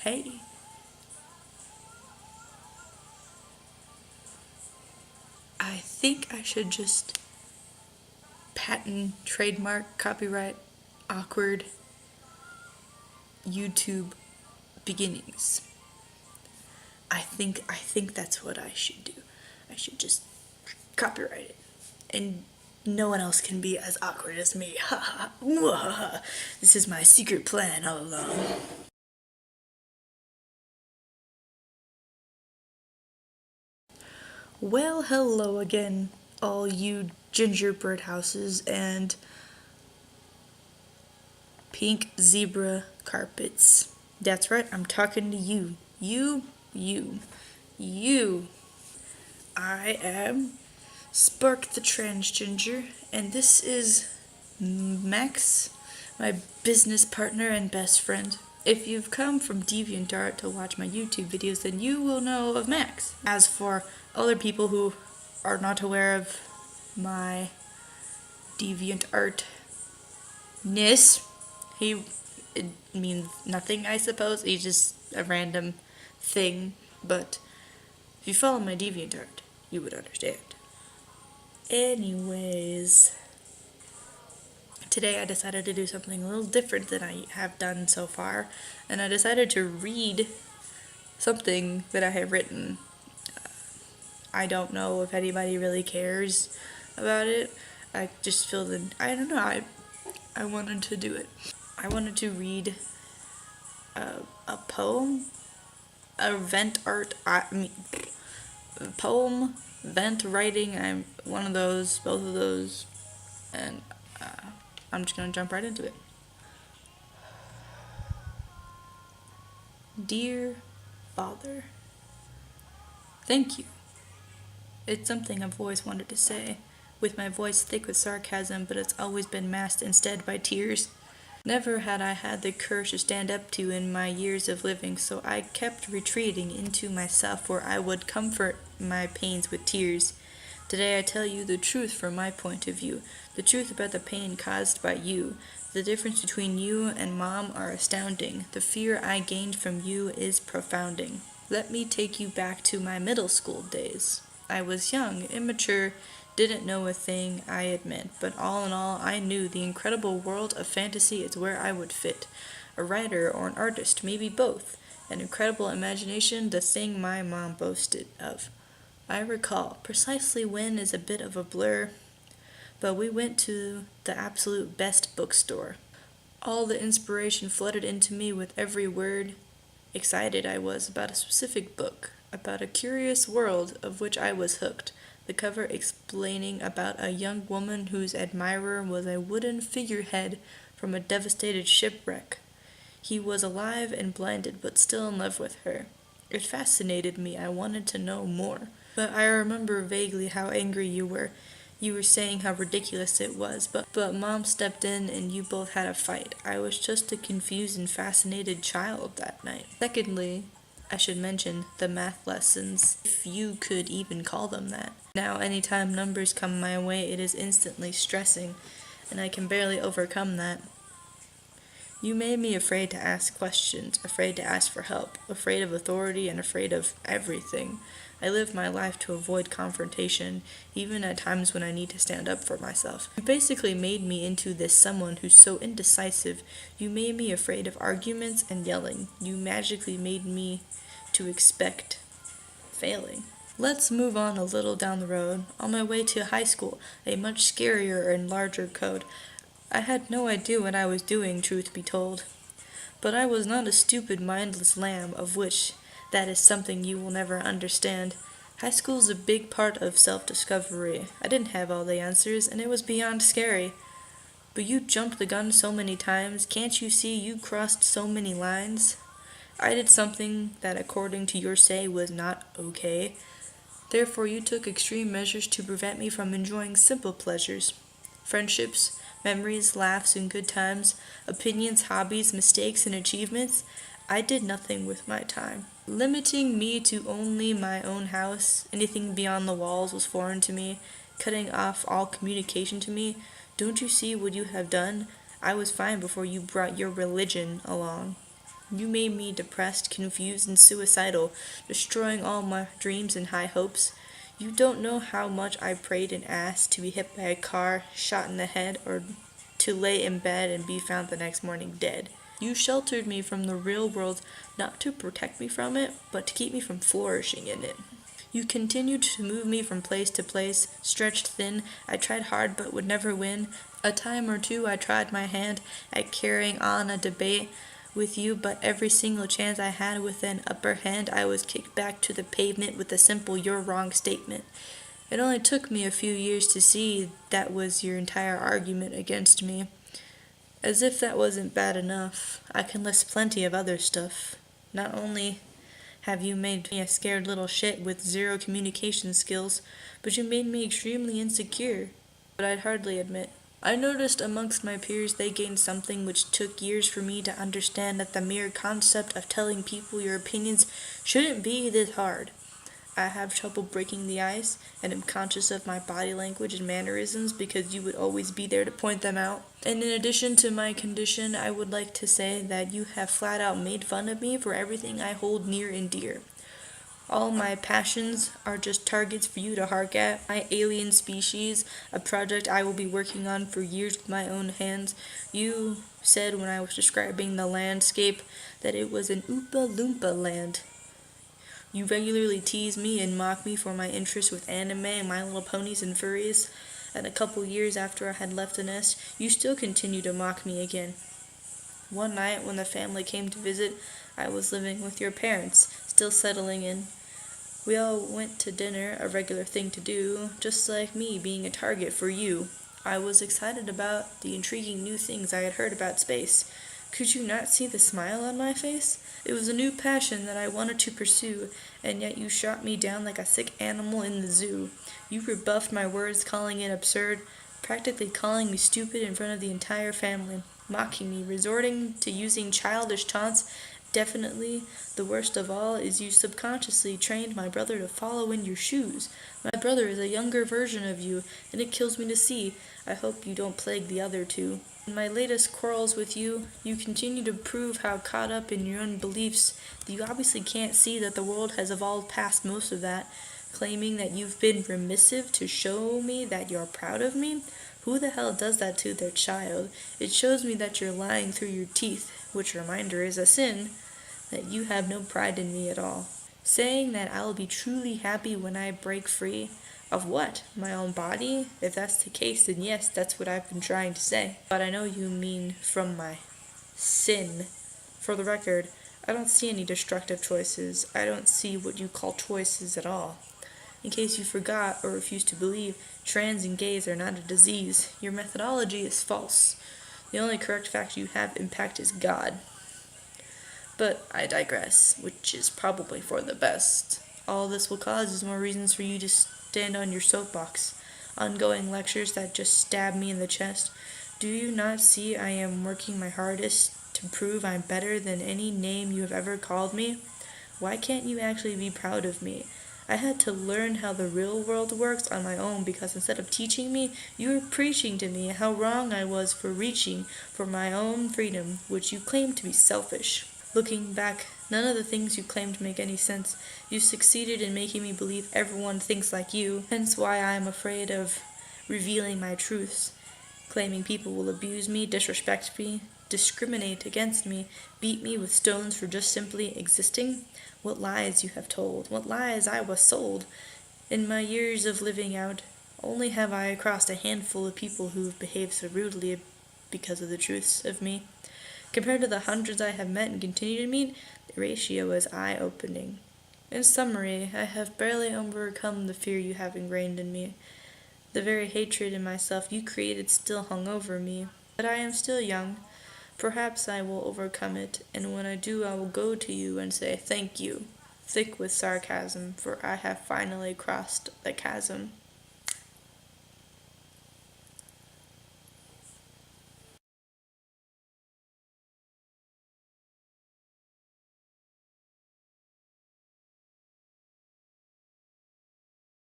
Hey, I think I should just patent, trademark, copyright, awkward YouTube beginnings. I think that's what I should do. I should just copyright it. And no one else can be as awkward as me. Ha ha. Ha. This is my secret plan all along. Well, hello again, all you gingerbread houses and pink zebra carpets. That's right, I'm talking to you. You. I am Spark the Transginger, and this is Max, my business partner and best friend. If you've come from DeviantArt to watch my YouTube videos, then you will know of Max. As for other people who are not aware of my DeviantArt ness, it means nothing, I suppose. He's just a random thing, but if you follow my DeviantArt, you would understand. Anyways, today I decided to do something a little different than I have done so far, and I decided to read something that I have written. I don't know if anybody really cares about it. I just feel that, I don't know, I wanted to do it. I wanted to read a poem, a vent art, poem, vent writing. I'm one of those, both of those, and I'm just gonna jump right into it. Dear Father, thank you. It's something I've always wanted to say, with my voice thick with sarcasm, but it's always been masked instead by tears. Never had I had the courage to stand up to in my years of living, so I kept retreating into myself where I would comfort my pains with tears. Today I tell you the truth from my point of view, the truth about the pain caused by you. The difference between you and Mom are astounding. The fear I gained from you is profounding. Let me take you back to my middle school days. I was young, immature, didn't know a thing, I admit, but all in all, I knew the incredible world of fantasy is where I would fit. A writer or an artist, maybe both. An incredible imagination, the thing my mom boasted of. I recall precisely when is a bit of a blur, but we went to the absolute best bookstore. All the inspiration flooded into me with every word. Excited I was about a specific book, about a curious world of which I was hooked, the cover explaining about a young woman whose admirer was a wooden figurehead from a devastated shipwreck. He was alive and blinded, but still in love with her. It fascinated me. I wanted to know more. But I remember vaguely how angry you were. You were saying how ridiculous it was, but Mom stepped in and you both had a fight. I was just a confused and fascinated child that night. Secondly, I should mention the math lessons, if you could even call them that. Now, anytime numbers come my way, it is instantly stressing, and I can barely overcome that. You made me afraid to ask questions, afraid to ask for help, afraid of authority, and afraid of everything. I live my life to avoid confrontation, even at times when I need to stand up for myself. You basically made me into this someone who's so indecisive. You made me afraid of arguments and yelling. You magically made me to expect failing. Let's move on a little down the road. On my way to high school, a much scarier and larger code. I had no idea what I was doing, truth be told. But I was not a stupid, mindless lamb, of which that is something you will never understand. High school's a big part of self-discovery. I didn't have all the answers, and it was beyond scary. But you jumped the gun so many times, can't you see you crossed so many lines? I did something that according to your say was not okay. Therefore you took extreme measures to prevent me from enjoying simple pleasures. Friendships, memories, laughs, and good times, opinions, hobbies, mistakes, and achievements. I did nothing with my time. Limiting me to only my own house, anything beyond the walls was foreign to me, cutting off all communication to me. Don't you see what you have done? I was fine before you brought your religion along. You made me depressed, confused, and suicidal, destroying all my dreams and high hopes. You don't know how much I prayed and asked to be hit by a car, shot in the head, or to lay in bed and be found the next morning dead. You sheltered me from the real world, not to protect me from it, but to keep me from flourishing in it. You continued to move me from place to place, stretched thin. I tried hard but would never win. A time or two I tried my hand at carrying on a debate with you, but every single chance I had with an upper hand, I was kicked back to the pavement with a simple "you're wrong" statement. It only took me a few years to see that was your entire argument against me. As if that wasn't bad enough, I can list plenty of other stuff. Not only have you made me a scared little shit with zero communication skills, but you made me extremely insecure. But I'd hardly admit. I noticed amongst my peers they gained something which took years for me to understand, that the mere concept of telling people your opinions shouldn't be this hard. I have trouble breaking the ice, and am conscious of my body language and mannerisms because you would always be there to point them out. And in addition to my condition, I would like to say that you have flat out made fun of me for everything I hold near and dear. All my passions are just targets for you to hark at. My alien species, a project I will be working on for years with my own hands. You said when I was describing the landscape that it was an Oompa Loompa land. You regularly tease me and mock me for my interest with anime and My Little Ponies and furries, and a couple years after I had left the nest, you still continue to mock me again. One night when the family came to visit, I was living with your parents, still settling in. We all went to dinner, a regular thing to do, just like me being a target for you. I was excited about the intriguing new things I had heard about space. Could you not see the smile on my face? It was a new passion that I wanted to pursue, and yet you shot me down like a sick animal in the zoo. You rebuffed my words, calling it absurd, practically calling me stupid in front of the entire family, mocking me, resorting to using childish taunts. Definitely, the worst of all is you subconsciously trained my brother to follow in your shoes. My brother is a younger version of you, and it kills me to see. I hope you don't plague the other two. In my latest quarrels with you, you continue to prove how caught up in your own beliefs that you obviously can't see that the world has evolved past most of that, claiming that you've been remissive to show me that you're proud of me. Who the hell does that to their child? It shows me that you're lying through your teeth, which reminder is a sin, that you have no pride in me at all. Saying that I'll be truly happy when I break free. Of what? My own body? If that's the case, then yes, that's what I've been trying to say. But I know you mean from my sin. For the record, I don't see any destructive choices. I don't see what you call choices at all. In case you forgot or refuse to believe, trans and gays are not a disease. Your methodology is false. The only correct fact you have impact is God. But I digress, which is probably for the best. All this will cause is more reasons for you to stand on your soapbox. Ongoing lectures that just stab me in the chest. Do you not see I am working my hardest to prove I'm better than any name you have ever called me? Why can't you actually be proud of me? I had to learn how the real world works on my own because instead of teaching me, you were preaching to me how wrong I was for reaching for my own freedom, which you claim to be selfish. Looking back, none of the things you claimed make any sense. You succeeded in making me believe everyone thinks like you, hence why I am afraid of revealing my truths. Claiming people will abuse me, disrespect me, discriminate against me, beat me with stones for just simply existing. What lies you have told, what lies I was sold. In my years of living out, only have I crossed a handful of people who have behaved so rudely because of the truths of me. Compared to the hundreds I have met and continue to meet, the ratio is eye-opening. In summary, I have barely overcome the fear you have ingrained in me. The very hatred in myself you created still hung over me. But I am still young. Perhaps I will overcome it, and when I do I will go to you and say thank you, thick with sarcasm, for I have finally crossed the chasm.